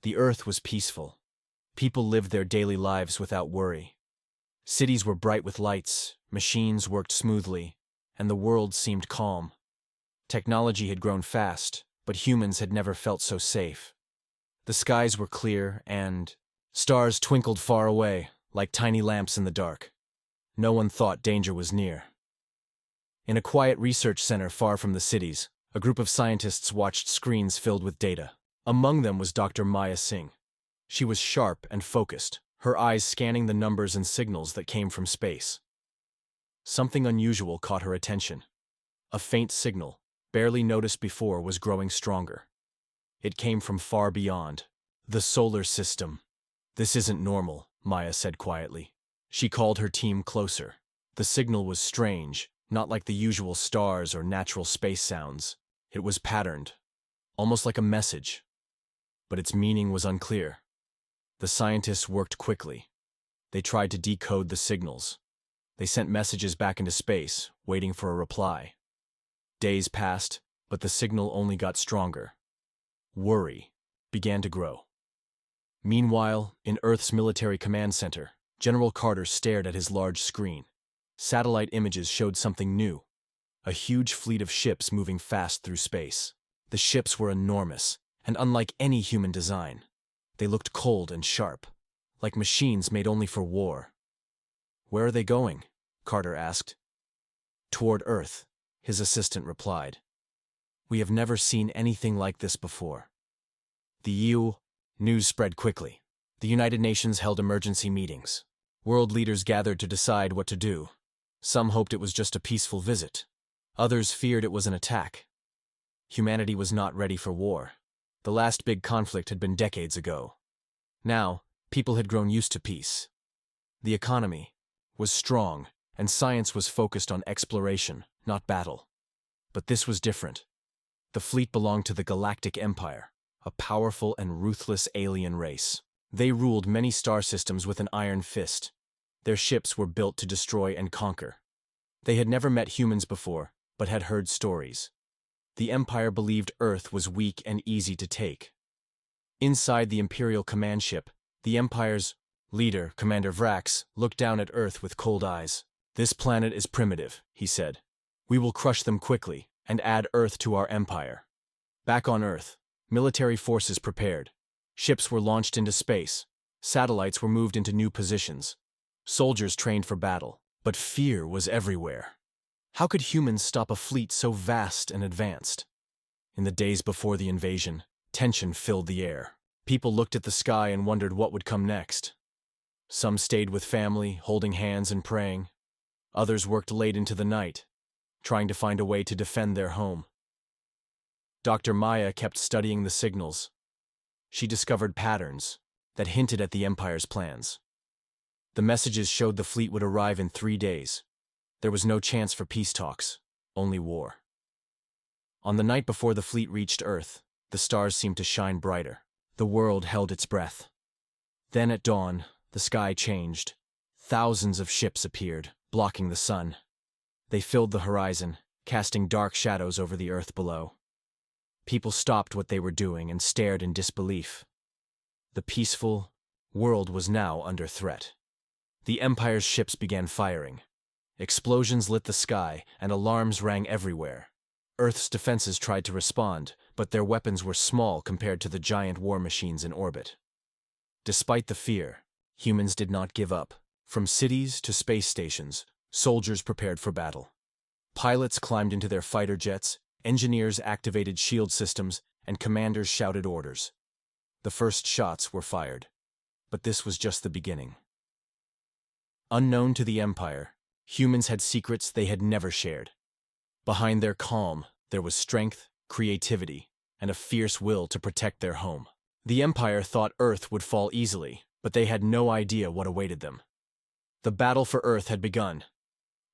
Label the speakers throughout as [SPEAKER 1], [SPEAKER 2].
[SPEAKER 1] The Earth was peaceful. People lived their daily lives without worry. Cities were bright with lights, machines worked smoothly, and the world seemed calm. Technology had grown fast, but humans had never felt so safe. The skies were clear and stars twinkled far away, like tiny lamps in the dark. No one thought danger was near. In a quiet research center far from the cities, a group of scientists watched screens filled with data. Among them was Dr. Maya Singh. She was sharp and focused, her eyes scanning the numbers and signals that came from space. Something unusual caught her attention. A faint signal, barely noticed before, was growing stronger. It came from far beyond, the solar system. "This isn't normal," Maya said quietly. She called her team closer. The signal was strange, not like the usual stars or natural space sounds. It was patterned, almost like a message. But its meaning was unclear. The scientists worked quickly. They tried to decode the signals. They sent messages back into space, waiting for a reply. Days passed, but the signal only got stronger. Worry began to grow. Meanwhile, in Earth's military command center, General Carter stared at his large screen. Satellite images showed something new. A huge fleet of ships moving fast through space. The ships were enormous, and unlike any human design. They looked cold and sharp, like machines made only for war. "Where are they going?" Carter asked. "Toward Earth," his assistant replied. "We have never seen anything like this before." The EU news spread quickly. The United Nations held emergency meetings. World leaders gathered to decide what to do. Some hoped it was just a peaceful visit. Others feared it was an attack. Humanity was not ready for war. The last big conflict had been decades ago. Now, people had grown used to peace. The economy was strong, and science was focused on exploration, not battle. But this was different. The fleet belonged to the Galactic Empire, a powerful and ruthless alien race. They ruled many star systems with an iron fist. Their ships were built to destroy and conquer. They had never met humans before, but had heard stories. The Empire believed Earth was weak and easy to take. Inside the Imperial command ship, the Empire's leader, Commander Vrax, looked down at Earth with cold eyes. "This planet is primitive," he said. "We will crush them quickly and add Earth to our empire." Back on Earth, military forces prepared. Ships were launched into space. Satellites were moved into new positions. Soldiers trained for battle. But fear was everywhere. How could humans stop a fleet so vast and advanced? In the days before the invasion, tension filled the air. People looked at the sky and wondered what would come next. Some stayed with family, holding hands and praying. Others worked late into the night, trying to find a way to defend their home. Dr. Maya kept studying the signals. She discovered patterns that hinted at the Empire's plans. The messages showed the fleet would arrive in 3 days. There was no chance for peace talks, only war. On the night before the fleet reached Earth, the stars seemed to shine brighter. The world held its breath. Then at dawn, the sky changed. Thousands of ships appeared, blocking the sun. They filled the horizon, casting dark shadows over the Earth below. People stopped what they were doing and stared in disbelief. The peaceful world was now under threat. The Empire's ships began firing. Explosions lit the sky, and alarms rang everywhere. Earth's defenses tried to respond, but their weapons were small compared to the giant war machines in orbit. Despite the fear, humans did not give up. From cities to space stations, soldiers prepared for battle. Pilots climbed into their fighter jets, engineers activated shield systems, and commanders shouted orders. The first shots were fired. But this was just the beginning. Unknown to the Empire, humans had secrets they had never shared. Behind their calm, there was strength, creativity, and a fierce will to protect their home. The Empire thought Earth would fall easily, but they had no idea what awaited them. The battle for Earth had begun,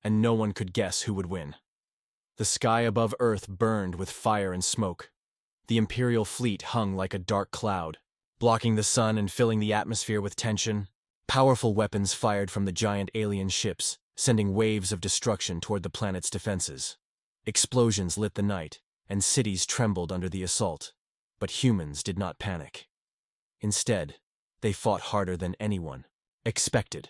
[SPEAKER 1] and no one could guess who would win. The sky above Earth burned with fire and smoke. The Imperial fleet hung like a dark cloud, blocking the sun and filling the atmosphere with tension. Powerful weapons fired from the giant alien ships, sending waves of destruction toward the planet's defenses. Explosions lit the night, and cities trembled under the assault. But humans did not panic. Instead, they fought harder than anyone expected.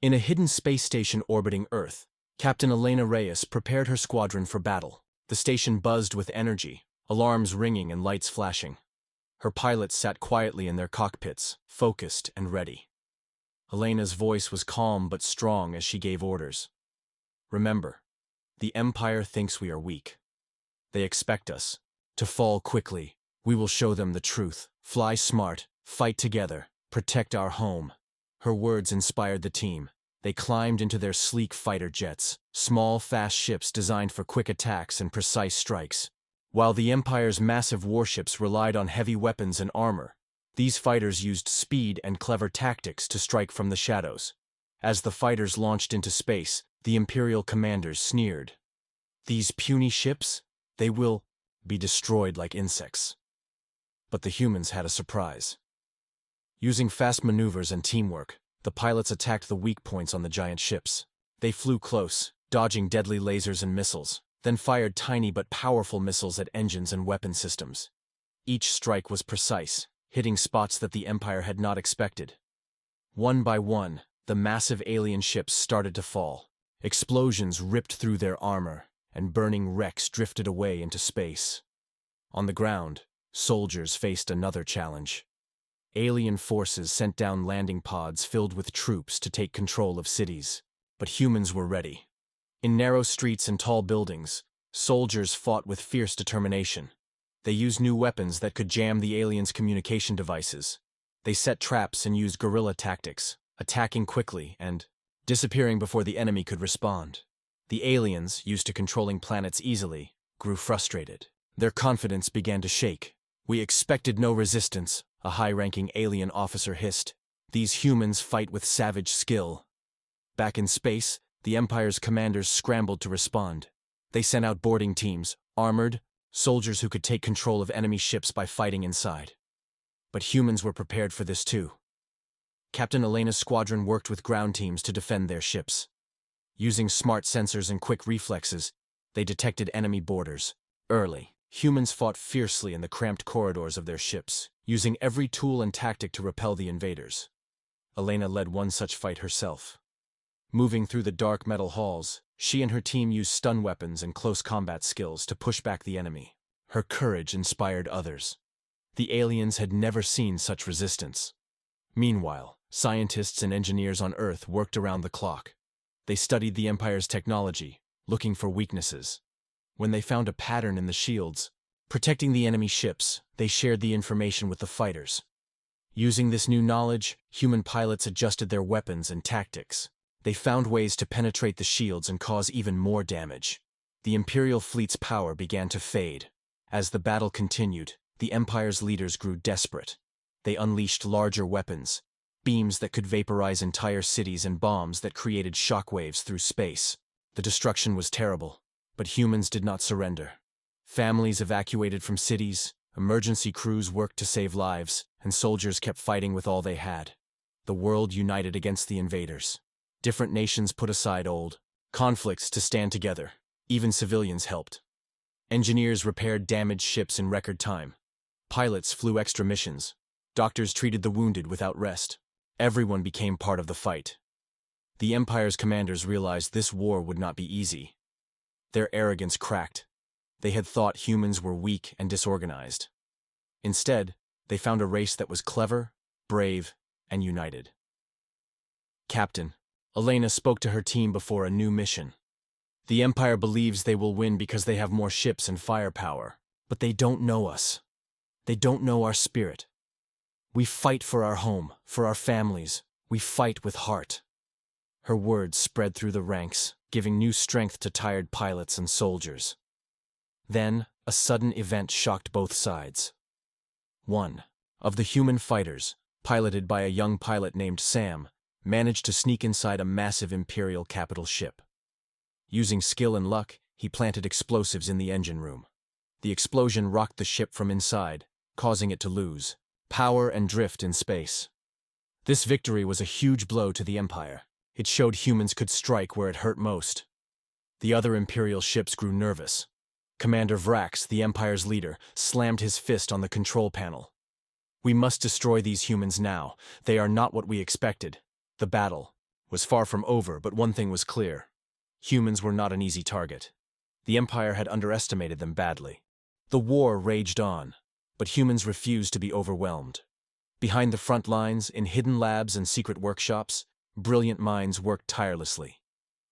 [SPEAKER 1] In a hidden space station orbiting Earth, Captain Elena Reyes prepared her squadron for battle. The station buzzed with energy, alarms ringing and lights flashing. Her pilots sat quietly in their cockpits, focused and ready. Elena's voice was calm but strong as she gave orders. Remember, the Empire thinks we are weak. They expect us to fall quickly. We will show them the truth. Fly smart, fight together, protect our home. Her words inspired the team. They climbed into their sleek fighter jets, small, fast ships designed for quick attacks and precise strikes. While the Empire's massive warships relied on heavy weapons and armor, these fighters used speed and clever tactics to strike from the shadows. As the fighters launched into space, the Imperial commanders sneered. These puny ships? They will be destroyed like insects. But the humans had a surprise. Using fast maneuvers and teamwork, the pilots attacked the weak points on the giant ships. They flew close, dodging deadly lasers and missiles, then fired tiny but powerful missiles at engines and weapon systems. Each strike was precise, hitting spots that the Empire had not expected. One by one, the massive alien ships started to fall. Explosions ripped through their armor, and burning wrecks drifted away into space. On the ground, soldiers faced another challenge. Alien forces sent down landing pods filled with troops to take control of cities. But humans were ready. In narrow streets and tall buildings, soldiers fought with fierce determination. They used new weapons that could jam the aliens' communication devices. They set traps and used guerrilla tactics, attacking quickly and disappearing before the enemy could respond. The aliens, used to controlling planets easily, grew frustrated. Their confidence began to shake. "We expected no resistance," a high-ranking alien officer hissed. "These humans fight with savage skill." Back in space, the Empire's commanders scrambled to respond. They sent out boarding teams, armored, soldiers who could take control of enemy ships by fighting inside. But humans were prepared for this too. Captain Elena's squadron worked with ground teams to defend their ships. Using smart sensors and quick reflexes, they detected enemy boarders early. Humans fought fiercely in the cramped corridors of their ships, using every tool and tactic to repel the invaders. Elena led one such fight herself. Moving through the dark metal halls, she and her team used stun weapons and close combat skills to push back the enemy. Her courage inspired others. The aliens had never seen such resistance. Meanwhile, scientists and engineers on Earth worked around the clock. They studied the Empire's technology, looking for weaknesses. When they found a pattern in the shields, protecting the enemy ships, they shared the information with the fighters. Using this new knowledge, human pilots adjusted their weapons and tactics. They found ways to penetrate the shields and cause even more damage. The Imperial fleet's power began to fade. As the battle continued, the Empire's leaders grew desperate. They unleashed larger weapons, beams that could vaporize entire cities and bombs that created shockwaves through space. The destruction was terrible, but humans did not surrender. Families evacuated from cities, emergency crews worked to save lives, and soldiers kept fighting with all they had. The world united against the invaders. Different nations put aside old conflicts to stand together. Even civilians helped. Engineers repaired damaged ships in record time. Pilots flew extra missions. Doctors treated the wounded without rest. Everyone became part of the fight. The Empire's commanders realized this war would not be easy. Their arrogance cracked. They had thought humans were weak and disorganized. Instead, they found a race that was clever, brave, and united. "Captain," Elena spoke to her team before a new mission. "The Empire believes they will win because they have more ships and firepower. But they don't know us. They don't know our spirit. We fight for our home, for our families. We fight with heart." Her words spread through the ranks, giving new strength to tired pilots and soldiers. Then, a sudden event shocked both sides. One of the human fighters, piloted by a young pilot named Sam, managed to sneak inside a massive Imperial capital ship. Using skill and luck, he planted explosives in the engine room. The explosion rocked the ship from inside, causing it to lose power and drift in space. This victory was a huge blow to the Empire. It showed humans could strike where it hurt most. The other Imperial ships grew nervous. Commander Vrax, the Empire's leader, slammed his fist on the control panel. We must destroy these humans now. They are not what we expected. The battle was far from over, but one thing was clear. Humans were not an easy target. The Empire had underestimated them badly. The war raged on, but humans refused to be overwhelmed. Behind the front lines, in hidden labs and secret workshops, brilliant minds worked tirelessly.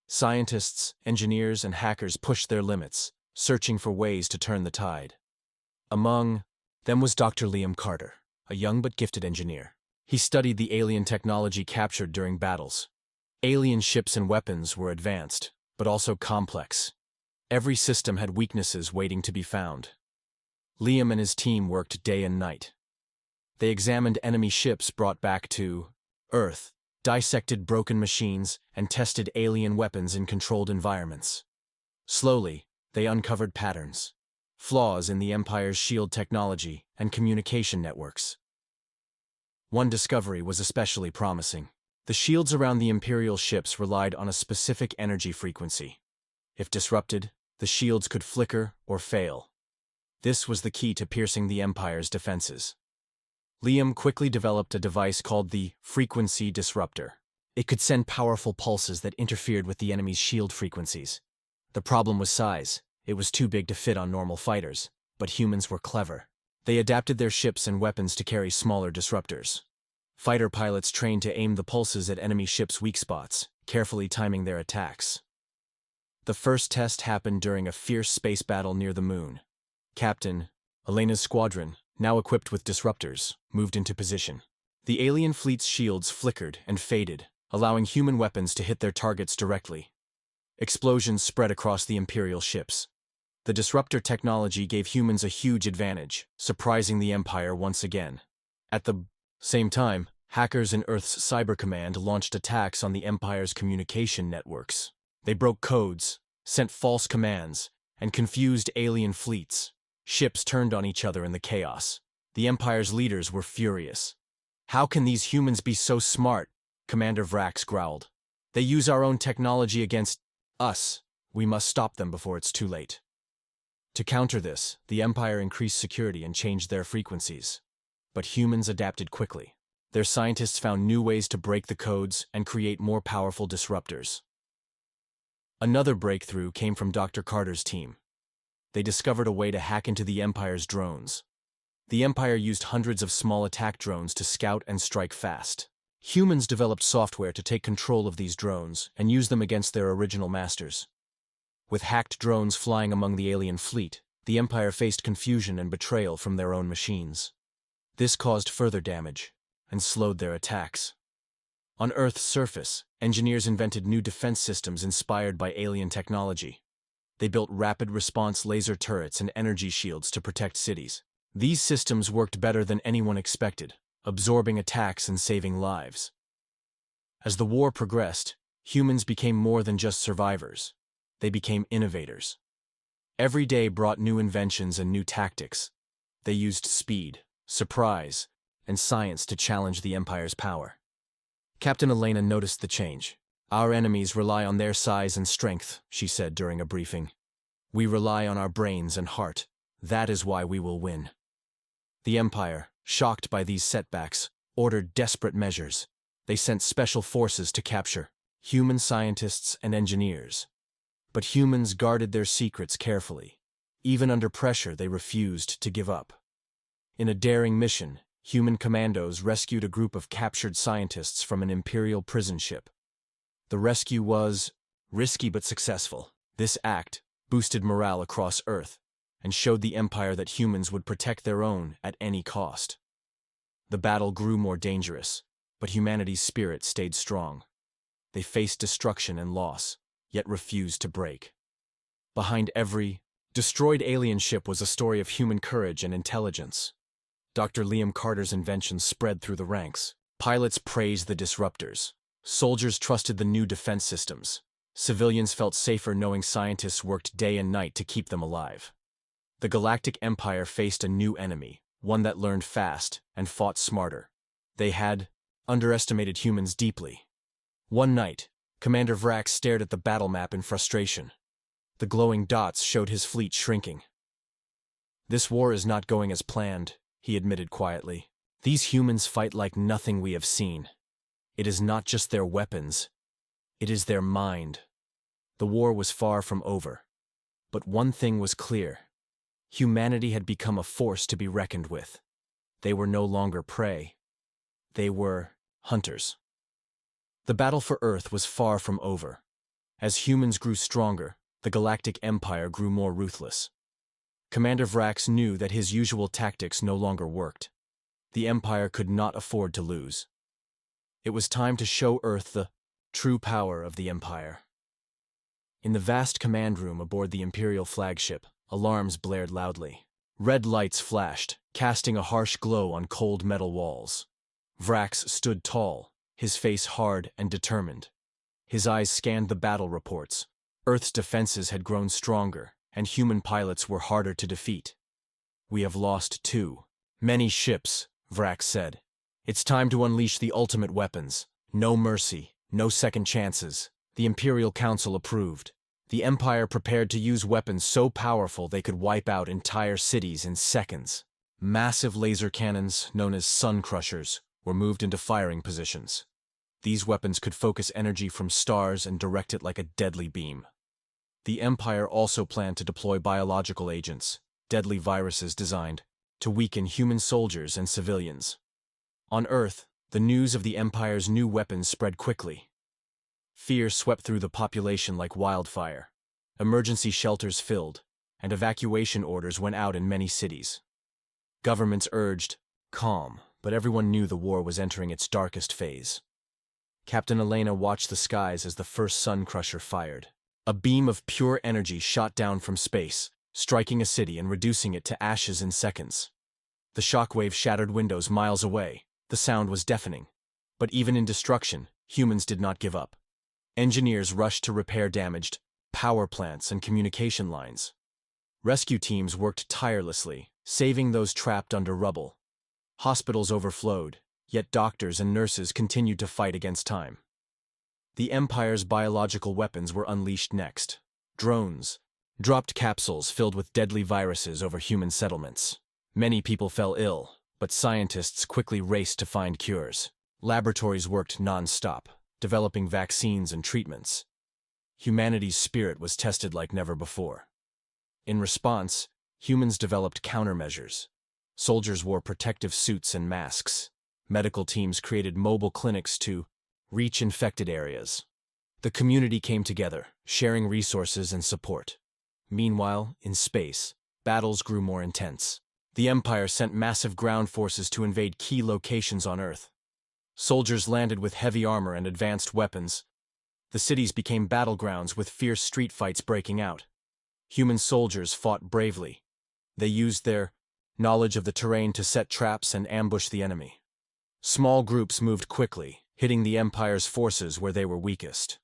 [SPEAKER 1] Scientists, engineers, and hackers pushed their limits, searching for ways to turn the tide. Among them was Dr. Liam Carter, a young but gifted engineer. He studied the alien technology captured during battles. Alien ships and weapons were advanced, but also complex. Every system had weaknesses waiting to be found. Liam and his team worked day and night. They examined enemy ships brought back to Earth, dissected broken machines, and tested alien weapons in controlled environments. Slowly, they uncovered patterns, flaws in the Empire's shield technology and communication networks. One discovery was especially promising. The shields around the Imperial ships relied on a specific energy frequency. If disrupted, the shields could flicker or fail. This was the key to piercing the Empire's defenses. Liam quickly developed a device called the frequency disruptor. It could send powerful pulses that interfered with the enemy's shield frequencies. The problem was size. It was too big to fit on normal fighters, but humans were clever. They adapted their ships and weapons to carry smaller disruptors. Fighter pilots trained to aim the pulses at enemy ships' weak spots, carefully timing their attacks. The first test happened during a fierce space battle near the moon. Captain Elena's squadron, now equipped with disruptors, moved into position. The alien fleet's shields flickered and faded, allowing human weapons to hit their targets directly. Explosions spread across the Imperial ships. The disruptor technology gave humans a huge advantage, surprising the Empire once again. At the same time, hackers in Earth's Cyber Command launched attacks on the Empire's communication networks. They broke codes, sent false commands, and confused alien fleets. Ships turned on each other in the chaos. The Empire's leaders were furious. "How can these humans be so smart?" Commander Vrax growled. "They use our own technology against us. We must stop them before it's too late." To counter this, the Empire increased security and changed their frequencies. But humans adapted quickly. Their scientists found new ways to break the codes and create more powerful disruptors. Another breakthrough came from Dr. Carter's team. They discovered a way to hack into the Empire's drones. The Empire used hundreds of small attack drones to scout and strike fast. Humans developed software to take control of these drones and use them against their original masters. With hacked drones flying among the alien fleet, the Empire faced confusion and betrayal from their own machines. This caused further damage and slowed their attacks. On Earth's surface, engineers invented new defense systems inspired by alien technology. They built rapid response laser turrets and energy shields to protect cities. These systems worked better than anyone expected, absorbing attacks and saving lives. As the war progressed, humans became more than just survivors. They became innovators. Every day brought new inventions and new tactics. They used speed, surprise, and science to challenge the Empire's power. Captain Elena noticed the change. "Our enemies rely on their size and strength," she said during a briefing. "We rely on our brains and heart. That is why we will win." The Empire, shocked by these setbacks, ordered desperate measures. They sent special forces to capture human scientists and engineers. But humans guarded their secrets carefully. Even under pressure, they refused to give up. In a daring mission, human commandos rescued a group of captured scientists from an Imperial prison ship. The rescue was risky but successful. This act boosted morale across Earth and showed the Empire that humans would protect their own at any cost. The battle grew more dangerous, but humanity's spirit stayed strong. They faced destruction and loss, yet refused to break. Behind every destroyed alien ship was a story of human courage and intelligence. Dr. Liam Carter's inventions spread through the ranks. Pilots praised the disruptors. Soldiers trusted the new defense systems. Civilians felt safer knowing scientists worked day and night to keep them alive. The Galactic Empire faced a new enemy, one that learned fast and fought smarter. They had underestimated humans deeply. One night, Commander Vrax stared at the battle map in frustration. The glowing dots showed his fleet shrinking. "This war is not going as planned," he admitted quietly. These humans fight like nothing we have seen. It is not just their weapons, it is their mind. The war was far from over. But one thing was clear. Humanity had become a force to be reckoned with. They were no longer prey. They were hunters. The battle for Earth was far from over. As humans grew stronger, the Galactic Empire grew more ruthless. Commander Vrax knew that his usual tactics no longer worked. The Empire could not afford to lose. It was time to show Earth the true power of the Empire. In the vast command room aboard the Imperial flagship, alarms blared loudly. Red lights flashed, casting a harsh glow on cold metal walls. Vrax stood tall, his face hard and determined. His eyes scanned the battle reports. Earth's defenses had grown stronger, and human pilots were harder to defeat. "We have lost many ships," Vrax said. "It's time to unleash the ultimate weapons. No mercy, no second chances." The Imperial Council approved. The Empire prepared to use weapons so powerful they could wipe out entire cities in seconds. Massive laser cannons, known as sun crushers, were moved into firing positions. These weapons could focus energy from stars and direct it like a deadly beam. The Empire also planned to deploy biological agents, deadly viruses designed to weaken human soldiers and civilians. On Earth, the news of the Empire's new weapons spread quickly. Fear swept through the population like wildfire. Emergency shelters filled, and evacuation orders went out in many cities. Governments urged calm, but everyone knew the war was entering its darkest phase. Captain Elena watched the skies as the first sun crusher fired. A beam of pure energy shot down from space, striking a city and reducing it to ashes in seconds. The shockwave shattered windows miles away. The sound was deafening. But even in destruction, humans did not give up. Engineers rushed to repair damaged power plants and communication lines. Rescue teams worked tirelessly, saving those trapped under rubble. Hospitals overflowed, yet doctors and nurses continued to fight against time. The Empire's biological weapons were unleashed next. Drones dropped capsules filled with deadly viruses over human settlements. Many people fell ill, but scientists quickly raced to find cures. Laboratories worked non-stop, developing vaccines and treatments. Humanity's spirit was tested like never before. In response, humans developed countermeasures. Soldiers wore protective suits and masks. Medical teams created mobile clinics to reach infected areas. The community came together, sharing resources and support. Meanwhile, in space, battles grew more intense. The Empire sent massive ground forces to invade key locations on Earth. Soldiers landed with heavy armor and advanced weapons. The cities became battlegrounds with fierce street fights breaking out. Human soldiers fought bravely. They used their knowledge of the terrain to set traps and ambush the enemy. Small groups moved quickly, hitting the Empire's forces where they were weakest.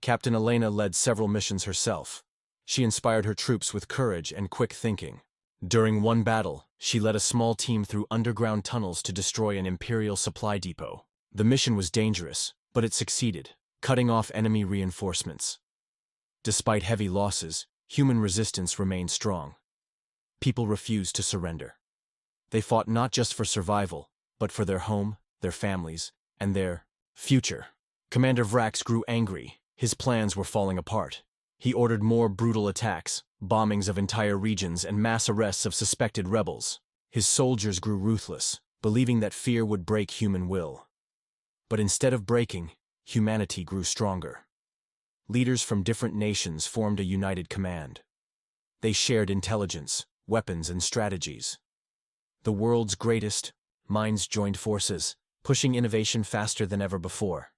[SPEAKER 1] Captain Elena led several missions herself. She inspired her troops with courage and quick thinking. During one battle, she led a small team through underground tunnels to destroy an Imperial supply depot. The mission was dangerous, but it succeeded, cutting off enemy reinforcements. Despite heavy losses, human resistance remained strong. People refused to surrender. They fought not just for survival, but for their home, their families, and their future. Commander Vrax grew angry. His plans were falling apart. He ordered more brutal attacks, bombings of entire regions, and mass arrests of suspected rebels. His soldiers grew ruthless, believing that fear would break human will. But instead of breaking, humanity grew stronger. Leaders from different nations formed a united command. They shared intelligence, weapons, and strategies. The world's greatest minds joined forces, pushing innovation faster than ever before.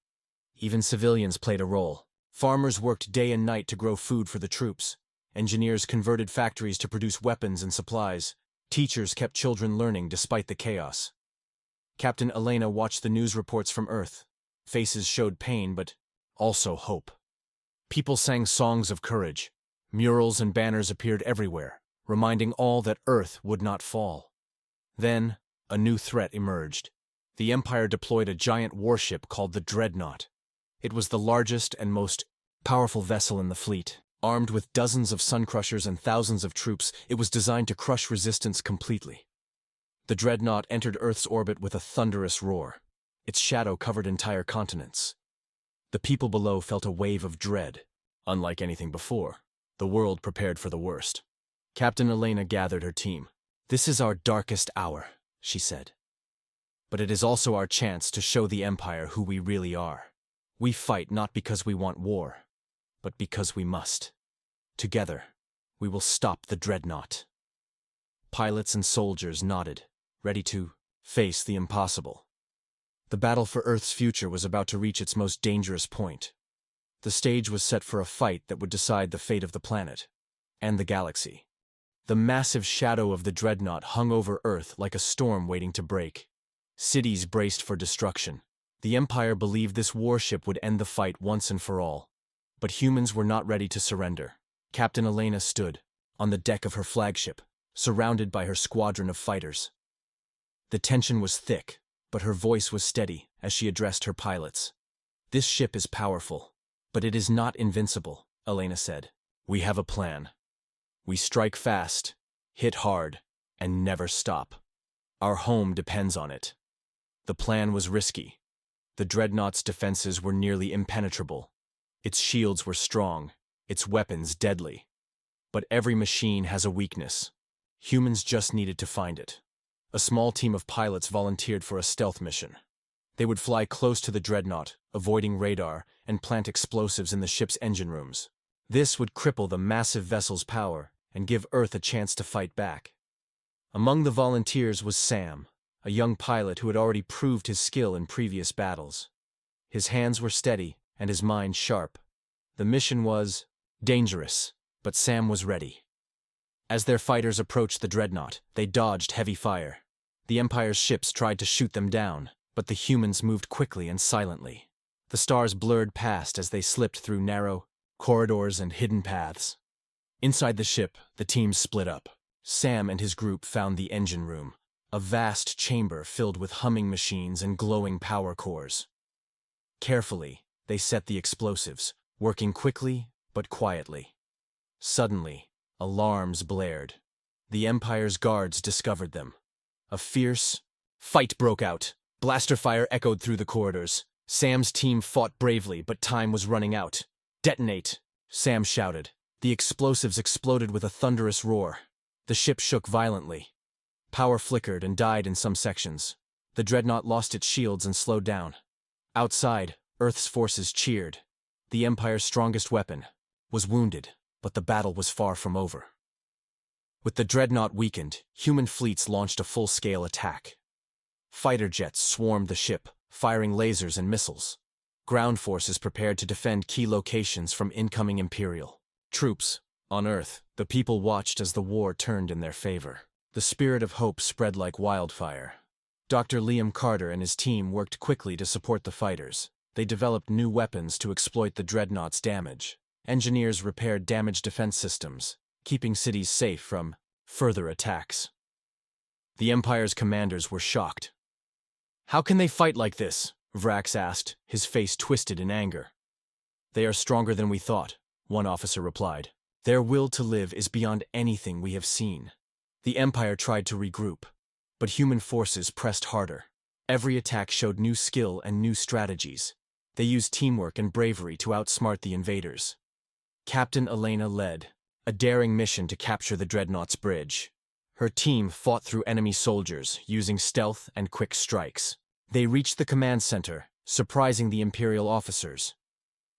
[SPEAKER 1] Even civilians played a role. Farmers worked day and night to grow food for the troops. Engineers converted factories to produce weapons and supplies. Teachers kept children learning despite the chaos. Captain Elena watched the news reports from Earth. Faces showed pain, but also hope. People sang songs of courage. Murals and banners appeared everywhere, reminding all that Earth would not fall. Then, a new threat emerged. The Empire deployed a giant warship called the Dreadnought. It was the largest and most powerful vessel in the fleet. Armed with dozens of sun crushers and thousands of troops, it was designed to crush resistance completely. The dreadnought entered Earth's orbit with a thunderous roar. Its shadow covered entire continents. The people below felt a wave of dread. Unlike anything before, the world prepared for the worst. Captain Elena gathered her team. "This is our darkest hour," she said. "But it is also our chance to show the Empire who we really are. We fight not because we want war, but because we must. Together, we will stop the dreadnought." Pilots and soldiers nodded, ready to face the impossible. The battle for Earth's future was about to reach its most dangerous point. The stage was set for a fight that would decide the fate of the planet and the galaxy. The massive shadow of the dreadnought hung over Earth like a storm waiting to break. Cities braced for destruction. The Empire believed this warship would end the fight once and for all. But humans were not ready to surrender. Captain Elena stood on the deck of her flagship, surrounded by her squadron of fighters. The tension was thick, but her voice was steady as she addressed her pilots. "This ship is powerful, but it is not invincible," Elena said. "We have a plan. We strike fast, hit hard, and never stop. Our home depends on it." The plan was risky. The dreadnought's defenses were nearly impenetrable. Its shields were strong, its weapons deadly. But every machine has a weakness. Humans just needed to find it. A small team of pilots volunteered for a stealth mission. They would fly close to the dreadnought, avoiding radar, and plant explosives in the ship's engine rooms. This would cripple the massive vessel's power and give Earth a chance to fight back. Among the volunteers was Sam, a young pilot who had already proved his skill in previous battles. His hands were steady and his mind sharp. The mission was dangerous, but Sam was ready. As their fighters approached the dreadnought, they dodged heavy fire. The Empire's ships tried to shoot them down, but the humans moved quickly and silently. The stars blurred past as they slipped through narrow corridors and hidden paths. Inside the ship, the teams split up. Sam and his group found the engine room, a vast chamber filled with humming machines and glowing power cores. Carefully, they set the explosives, working quickly but quietly. Suddenly, alarms blared. The Empire's guards discovered them. A fierce fight broke out. Blaster fire echoed through the corridors. Sam's team fought bravely, but time was running out. "Detonate!" Sam shouted. The explosives exploded with a thunderous roar. The ship shook violently. Power flickered and died in some sections. The dreadnought lost its shields and slowed down. Outside, Earth's forces cheered. The Empire's strongest weapon was wounded, but the battle was far from over. With the dreadnought weakened, human fleets launched a full-scale attack. Fighter jets swarmed the ship, firing lasers and missiles. Ground forces prepared to defend key locations from incoming Imperial troops. On Earth, the people watched as the war turned in their favor. The spirit of hope spread like wildfire. Dr. Liam Carter and his team worked quickly to support the fighters. They developed new weapons to exploit the dreadnought's damage. Engineers repaired damaged defense systems, keeping cities safe from further attacks. The Empire's commanders were shocked. "How can they fight like this?" Vrax asked, his face twisted in anger. "They are stronger than we thought," one officer replied. "Their will to live is beyond anything we have seen." The Empire tried to regroup, but human forces pressed harder. Every attack showed new skill and new strategies. They used teamwork and bravery to outsmart the invaders. Captain Elena led a daring mission to capture the dreadnought's bridge. Her team fought through enemy soldiers, using stealth and quick strikes. They reached the command center, surprising the Imperial officers.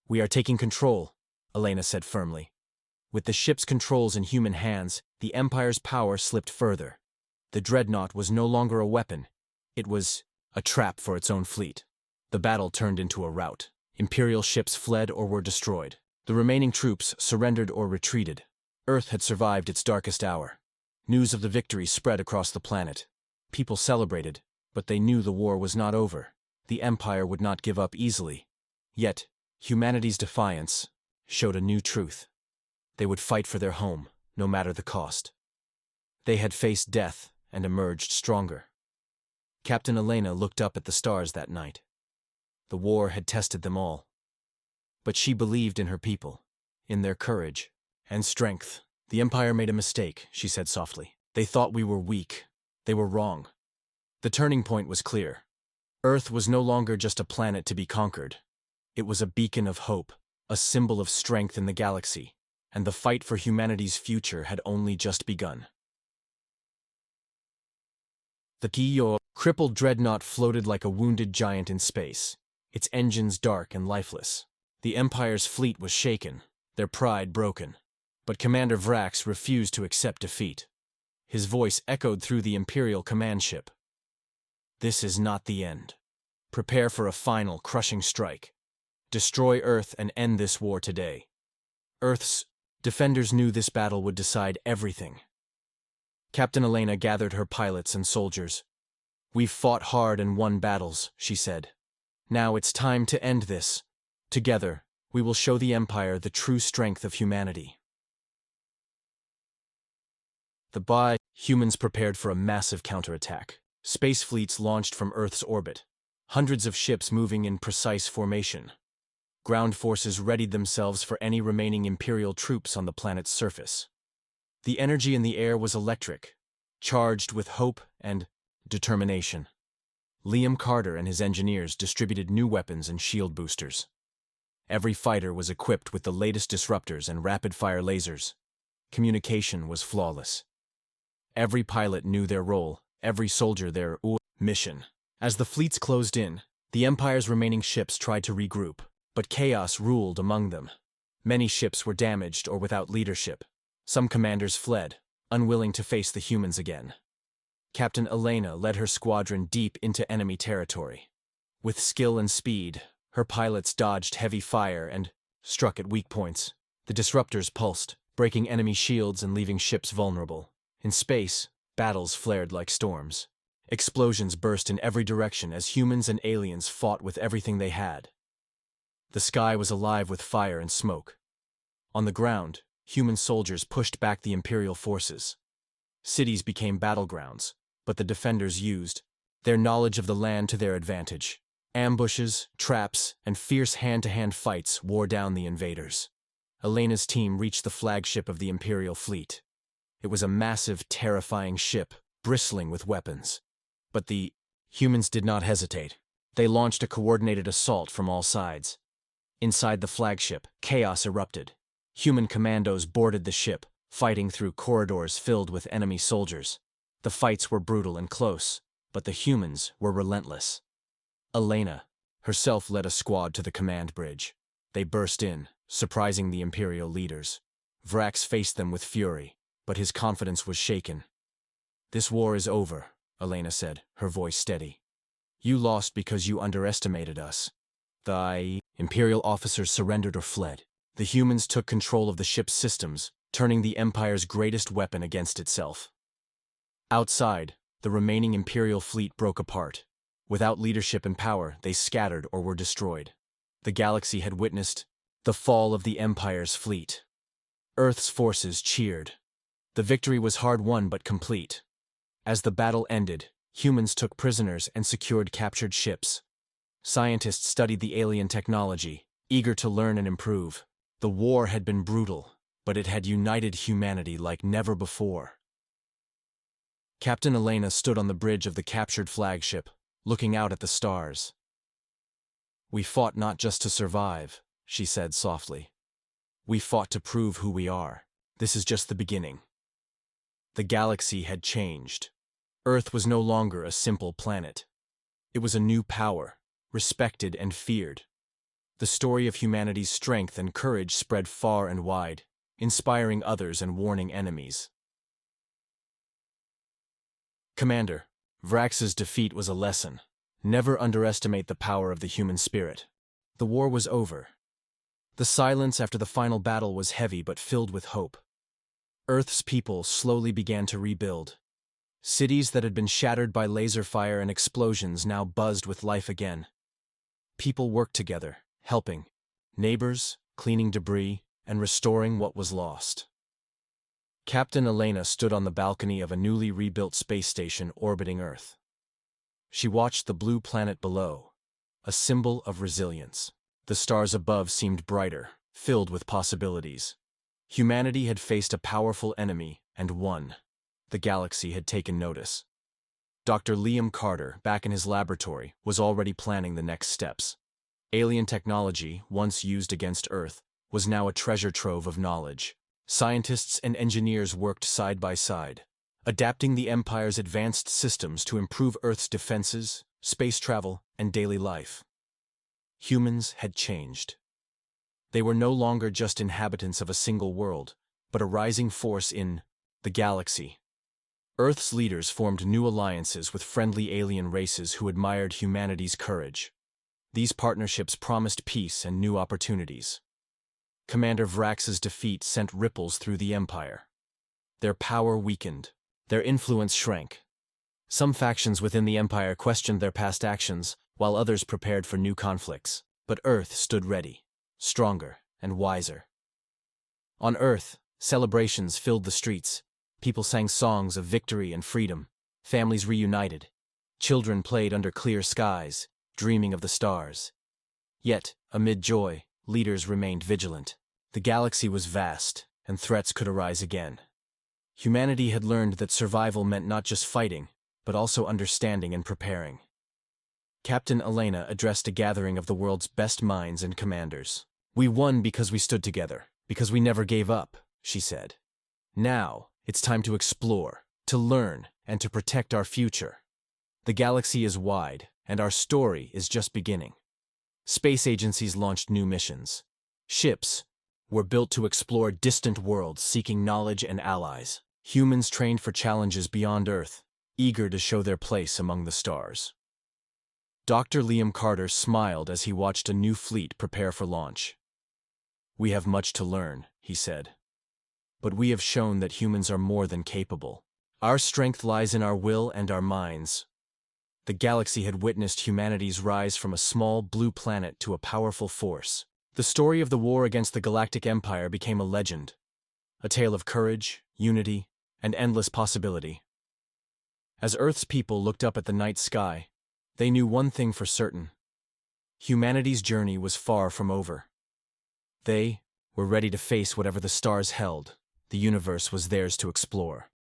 [SPEAKER 1] "We are taking control," Elena said firmly. With the ship's controls in human hands, the Empire's power slipped further. The dreadnought was no longer a weapon. It was a trap for its own fleet. The battle turned into a rout. Imperial ships fled or were destroyed. The remaining troops surrendered or retreated. Earth had survived its darkest hour. News of the victory spread across the planet. People celebrated, but they knew the war was not over. The Empire would not give up easily. Yet, humanity's defiance showed a new truth. They would fight for their home, no matter the cost. They had faced death and emerged stronger. Captain Elena looked up at the stars that night. The war had tested them all. But she believed in her people, in their courage and strength. "The Empire made a mistake," she said softly. "They thought we were weak. They were wrong. The turning point was clear. Earth was no longer just a planet to be conquered. It was a beacon of hope, a symbol of strength in the galaxy, and the fight for humanity's future had only just begun. The Kiyo, crippled dreadnought floated like a wounded giant in space, its engines dark and lifeless. The Empire's fleet was shaken, their pride broken. But Commander Vrax refused to accept defeat. His voice echoed through the Imperial command ship. This is not the end. Prepare for a final, crushing strike. Destroy Earth and end this war today. Earth's defenders knew this battle would decide everything. Captain Elena gathered her pilots and soldiers. We've fought hard and won battles, she said. Now it's time to end this. Together, we will show the Empire the true strength of humanity. Humans prepared for a massive counterattack. Space fleets launched from Earth's orbit. Hundreds of ships moving in precise formation. Ground forces readied themselves for any remaining Imperial troops on the planet's surface. The energy in the air was electric, charged with hope and determination. Liam Carter and his engineers distributed new weapons and shield boosters. Every fighter was equipped with the latest disruptors and rapid-fire lasers. Communication was flawless. Every pilot knew their role, every soldier their mission. As the fleets closed in, the Empire's remaining ships tried to regroup, but chaos ruled among them. Many ships were damaged or without leadership. Some commanders fled, unwilling to face the humans again. Captain Elena led her squadron deep into enemy territory. With skill and speed, her pilots dodged heavy fire and struck at weak points. The disruptors pulsed, breaking enemy shields and leaving ships vulnerable. In space, battles flared like storms. Explosions burst in every direction as humans and aliens fought with everything they had. The sky was alive with fire and smoke. On the ground, human soldiers pushed back the Imperial forces. Cities became battlegrounds, but the defenders used their knowledge of the land to their advantage. Ambushes, traps, and fierce hand-to-hand fights wore down the invaders. Elena's team reached the flagship of the Imperial fleet. It was a massive, terrifying ship, bristling with weapons. But the humans did not hesitate. They launched a coordinated assault from all sides. Inside the flagship, chaos erupted. Human commandos boarded the ship, fighting through corridors filled with enemy soldiers. The fights were brutal and close, but the humans were relentless. Elena herself led a squad to the command bridge. They burst in, surprising the Imperial leaders. Vrax faced them with fury, but his confidence was shaken. "This war is over," Elena said, her voice steady. "You lost because you underestimated us." The Imperial officers surrendered or fled. The humans took control of the ship's systems, turning the Empire's greatest weapon against itself. Outside, the remaining Imperial fleet broke apart. Without leadership and power, they scattered or were destroyed. The galaxy had witnessed the fall of the Empire's fleet. Earth's forces cheered. The victory was hard-won but complete. As the battle ended, humans took prisoners and secured captured ships. Scientists studied the alien technology, eager to learn and improve. The war had been brutal, but it had united humanity like never before. Captain Elena stood on the bridge of the captured flagship, looking out at the stars. "We fought not just to survive," she said softly. "We fought to prove who we are. This is just the beginning." The galaxy had changed. Earth was no longer a simple planet. It was a new power, respected and feared. The story of humanity's strength and courage spread far and wide, inspiring others and warning enemies. Commander, Vrax's defeat was a lesson. Never underestimate the power of the human spirit. The war was over. The silence after the final battle was heavy but filled with hope. Earth's people slowly began to rebuild. Cities that had been shattered by laser fire and explosions now buzzed with life again. People worked together, helping neighbors, cleaning debris, and restoring what was lost. Captain Elena stood on the balcony of a newly rebuilt space station orbiting Earth. She watched the blue planet below, a symbol of resilience. The stars above seemed brighter, filled with possibilities. Humanity had faced a powerful enemy and won. The galaxy had taken notice. Dr. Liam Carter, back in his laboratory, was already planning the next steps. Alien technology, once used against Earth, was now a treasure trove of knowledge. Scientists and engineers worked side by side, adapting the Empire's advanced systems to improve Earth's defenses, space travel, and daily life. Humans had changed. They were no longer just inhabitants of a single world, but a rising force in the galaxy. Earth's leaders formed new alliances with friendly alien races who admired humanity's courage. These partnerships promised peace and new opportunities. Commander Vrax's defeat sent ripples through the Empire. Their power weakened. Their influence shrank. Some factions within the Empire questioned their past actions, while others prepared for new conflicts. But Earth stood ready, stronger and wiser. On Earth, celebrations filled the streets. People sang songs of victory and freedom. Families reunited. Children played under clear skies, dreaming of the stars. Yet, amid joy, leaders remained vigilant. The galaxy was vast, and threats could arise again. Humanity had learned that survival meant not just fighting, but also understanding and preparing. Captain Elena addressed a gathering of the world's best minds and commanders. "We won because we stood together, because we never gave up," she said. "Now, it's time to explore, to learn, and to protect our future. The galaxy is wide, and our story is just beginning." Space agencies launched new missions. Ships were built to explore distant worlds seeking knowledge and allies. Humans trained for challenges beyond Earth, eager to show their place among the stars. Dr. Liam Carter smiled as he watched a new fleet prepare for launch. "We have much to learn," he said. "But we have shown that humans are more than capable. Our strength lies in our will and our minds." The galaxy had witnessed humanity's rise from a small blue planet to a powerful force. The story of the war against the Galactic Empire became a legend, a tale of courage, unity, and endless possibility. As Earth's people looked up at the night sky, they knew one thing for certain: humanity's journey was far from over. They were ready to face whatever the stars held. The universe was theirs to explore.